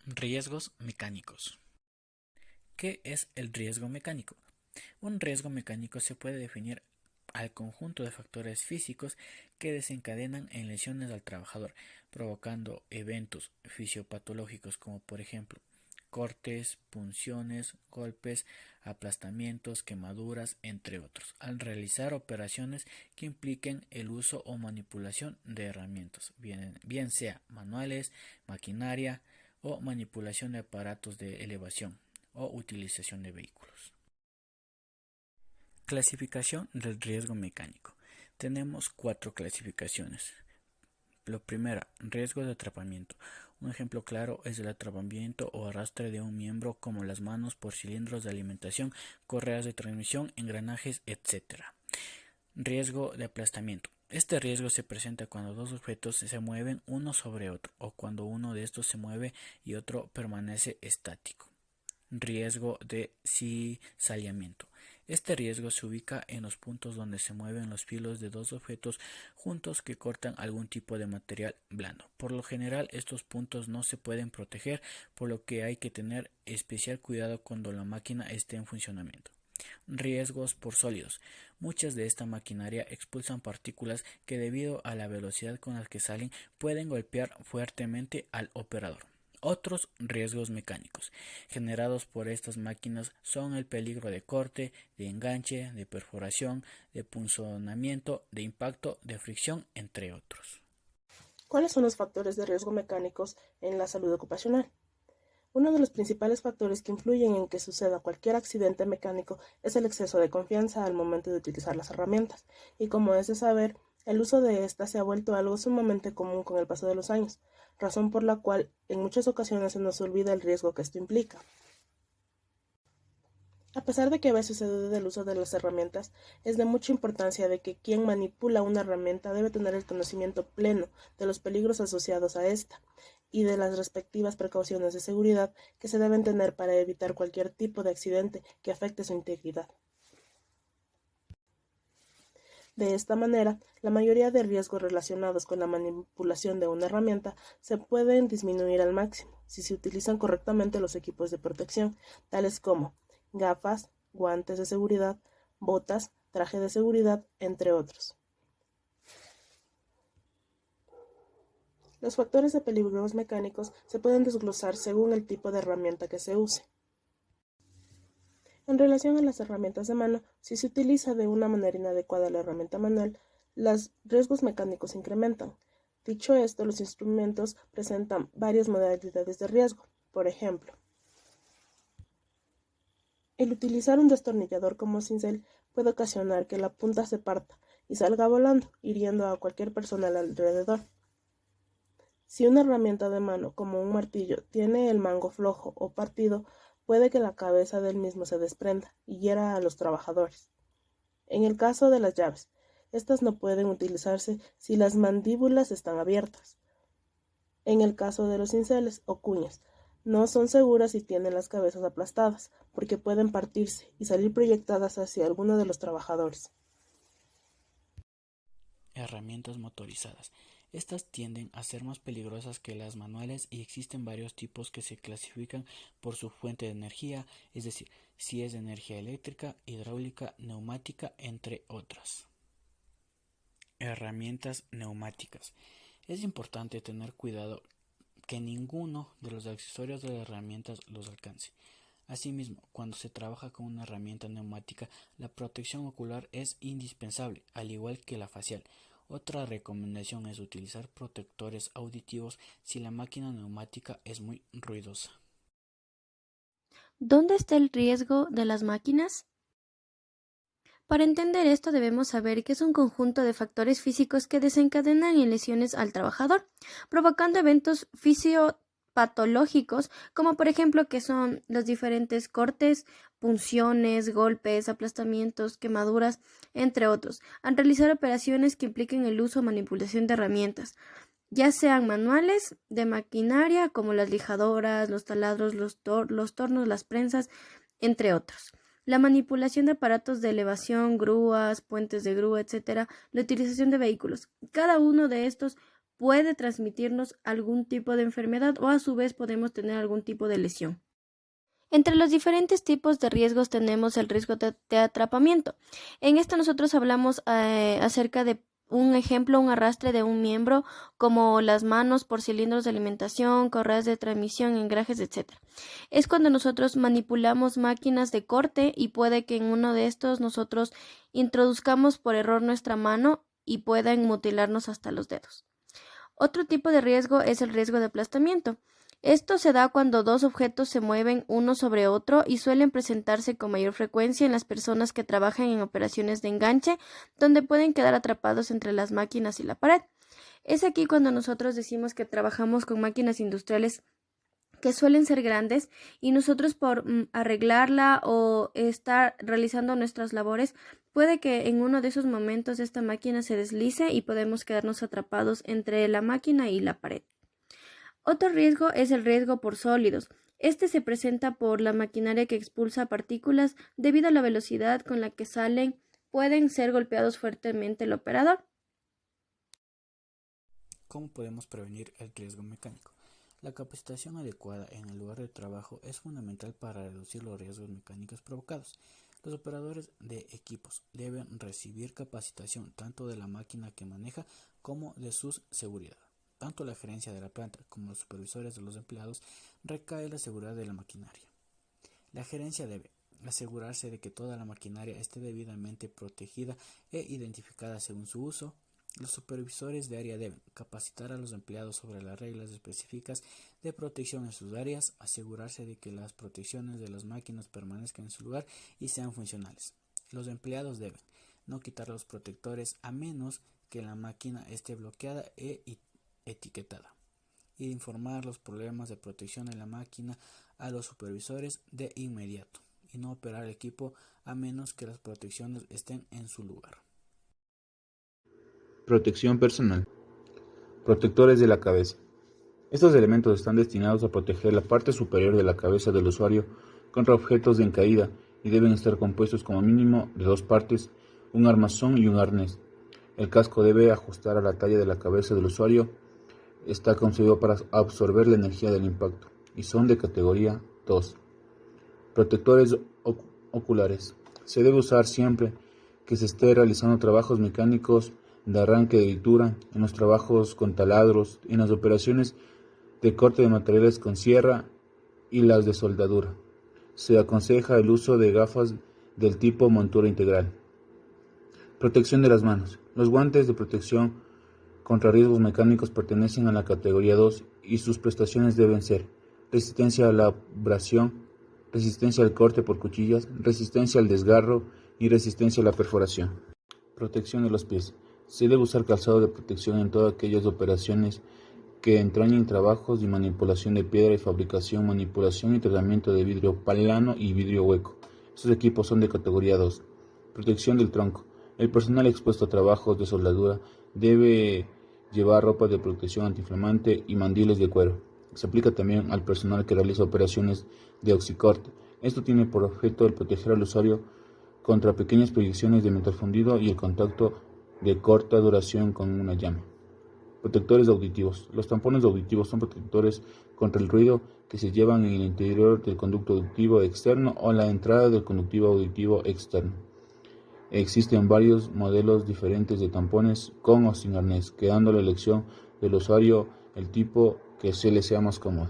Riesgos mecánicos. ¿Qué es el riesgo mecánico? Un riesgo mecánico se puede definir al conjunto de factores físicos que desencadenan en lesiones al trabajador, provocando eventos fisiopatológicos como por ejemplo cortes, punciones, golpes, aplastamientos, quemaduras, entre otros, al realizar operaciones que impliquen el uso o manipulación de herramientas, bien sea manuales, maquinaria o manipulación de aparatos de elevación o utilización de vehículos. Clasificación del riesgo mecánico. Tenemos cuatro clasificaciones. Lo primero, riesgo de atrapamiento. Un ejemplo claro es el atrapamiento o arrastre de un miembro como las manos por cilindros de alimentación, correas de transmisión, engranajes, etc. Riesgo de aplastamiento. Este riesgo se presenta cuando dos objetos se mueven uno sobre otro o cuando uno de estos se mueve y otro permanece estático. Riesgo de cizallamiento. Este riesgo se ubica en los puntos donde se mueven los filos de dos objetos juntos que cortan algún tipo de material blando. Por lo general, estos puntos no se pueden proteger, por lo que hay que tener especial cuidado cuando la máquina esté en funcionamiento. Riesgos por sólidos. Muchas de esta maquinaria expulsan partículas que debido a la velocidad con la que salen pueden golpear fuertemente al operador. Otros riesgos mecánicos generados por estas máquinas son el peligro de corte, de enganche, de perforación, de punzonamiento, de impacto, de fricción, entre otros. ¿Cuáles son los factores de riesgo mecánicos en la salud ocupacional? Uno de los principales factores que influyen en que suceda cualquier accidente mecánico es el exceso de confianza al momento de utilizar las herramientas, y como es de saber, el uso de estas se ha vuelto algo sumamente común con el paso de los años, razón por la cual en muchas ocasiones se nos olvida el riesgo que esto implica. A pesar de que a veces se duda del uso de las herramientas, es de mucha importancia de que quien manipula una herramienta debe tener el conocimiento pleno de los peligros asociados a esta y de las respectivas precauciones de seguridad que se deben tener para evitar cualquier tipo de accidente que afecte su integridad. De esta manera, la mayoría de riesgos relacionados con la manipulación de una herramienta se pueden disminuir al máximo si se utilizan correctamente los equipos de protección, tales como gafas, guantes de seguridad, botas, traje de seguridad, entre otros. Los factores de peligros mecánicos se pueden desglosar según el tipo de herramienta que se use. En relación a las herramientas de mano, si se utiliza de una manera inadecuada la herramienta manual, los riesgos mecánicos incrementan. Dicho esto, los instrumentos presentan varias modalidades de riesgo. Por ejemplo, el utilizar un destornillador como cincel puede ocasionar que la punta se parta y salga volando, hiriendo a cualquier persona alrededor. Si una herramienta de mano, como un martillo, tiene el mango flojo o partido, puede que la cabeza del mismo se desprenda y hiera a los trabajadores. En el caso de las llaves, estas no pueden utilizarse si las mandíbulas están abiertas. En el caso de los cinceles o cuñas, no son seguras si tienen las cabezas aplastadas, porque pueden partirse y salir proyectadas hacia alguno de los trabajadores. Herramientas motorizadas. Estas tienden a ser más peligrosas que las manuales y existen varios tipos que se clasifican por su fuente de energía, es decir, si es de energía eléctrica, hidráulica, neumática, entre otras. Herramientas neumáticas. Es importante tener cuidado que ninguno de los accesorios de las herramientas los alcance. Asimismo, cuando se trabaja con una herramienta neumática, la protección ocular es indispensable, al igual que la facial. Otra recomendación es utilizar protectores auditivos si la máquina neumática es muy ruidosa. ¿Dónde está el riesgo de las máquinas? Para entender esto debemos saber que es un conjunto de factores físicos que desencadenan en lesiones al trabajador, provocando eventos fisiopatológicos como por ejemplo que son los diferentes cortes, punciones, golpes, aplastamientos, quemaduras, entre otros, al realizar operaciones que impliquen el uso o manipulación de herramientas, ya sean manuales, de maquinaria como las lijadoras, los taladros, los tornos, las prensas, entre otros. La manipulación de aparatos de elevación, grúas, puentes de grúa, etcétera, la utilización de vehículos. Cada uno de estos puede transmitirnos algún tipo de enfermedad o a su vez podemos tener algún tipo de lesión. Entre los diferentes tipos de riesgos tenemos el riesgo de atrapamiento. En esto nosotros hablamos acerca de un ejemplo, un arrastre de un miembro como las manos por cilindros de alimentación, correas de transmisión, engrajes, etc. Es cuando nosotros manipulamos máquinas de corte y puede que en uno de estos nosotros introduzcamos por error nuestra mano y puedan mutilarnos hasta los dedos. Otro tipo de riesgo es el riesgo de aplastamiento. Esto se da cuando dos objetos se mueven uno sobre otro y suelen presentarse con mayor frecuencia en las personas que trabajan en operaciones de enganche, donde pueden quedar atrapados entre las máquinas y la pared. Es aquí cuando nosotros decimos que trabajamos con máquinas industriales que suelen ser grandes y nosotros por arreglarla o estar realizando nuestras labores, puede que en uno de esos momentos esta máquina se deslice y podemos quedarnos atrapados entre la máquina y la pared. Otro riesgo es el riesgo por sólidos. Este se presenta por la maquinaria que expulsa partículas debido a la velocidad con la que salen, pueden ser golpeados fuertemente el operador. ¿Cómo podemos prevenir el riesgo mecánico? La capacitación adecuada en el lugar de trabajo es fundamental para reducir los riesgos mecánicos provocados. Los operadores de equipos deben recibir capacitación tanto de la máquina que maneja como de su seguridad. Tanto la gerencia de la planta como los supervisores de los empleados recae la seguridad de la maquinaria. La gerencia debe asegurarse de que toda la maquinaria esté debidamente protegida e identificada según su uso. Los supervisores de área deben capacitar a los empleados sobre las reglas específicas de protección en sus áreas, asegurarse de que las protecciones de las máquinas permanezcan en su lugar y sean funcionales. Los empleados deben no quitar los protectores a menos que la máquina esté bloqueada e etiquetada, y informar los problemas de protección en la máquina a los supervisores de inmediato, y no operar el equipo a menos que las protecciones estén en su lugar. Protección personal. Protectores de la cabeza. Estos elementos están destinados a proteger la parte superior de la cabeza del usuario contra objetos en caída y deben estar compuestos como mínimo de dos partes, un armazón y un arnés. El casco debe ajustar a la talla de la cabeza del usuario. Está concebido para absorber la energía del impacto y son de categoría 2. Protectores oculares. Se debe usar siempre que se esté realizando trabajos mecánicos de arranque de hendidura, en los trabajos con taladros, en las operaciones de corte de materiales con sierra y las de soldadura. Se aconseja el uso de gafas del tipo montura integral. Protección de las manos. Los guantes de protección contra riesgos mecánicos pertenecen a la categoría 2 y sus prestaciones deben ser resistencia a la abrasión, resistencia al corte por cuchillas, resistencia al desgarro y resistencia a la perforación. Protección de los pies. Se debe usar calzado de protección en todas aquellas operaciones que entrañen trabajos de manipulación de piedra y fabricación, manipulación y tratamiento de vidrio plano y vidrio hueco. Estos equipos son de categoría 2. Protección del tronco. El personal expuesto a trabajos de soldadura debe llevar ropa de protección antiinflamante y mandiles de cuero. Se aplica también al personal que realiza operaciones de oxicorte. Esto tiene por objeto el proteger al usuario contra pequeñas proyecciones de metal fundido y el contacto de corta duración con una llama. Protectores auditivos. Los tampones auditivos son protectores contra el ruido que se llevan en el interior del conducto auditivo externo o la entrada del conductivo auditivo externo. Existen varios modelos diferentes de tampones con o sin arnés, quedando la elección del usuario el tipo que se le sea más cómodo.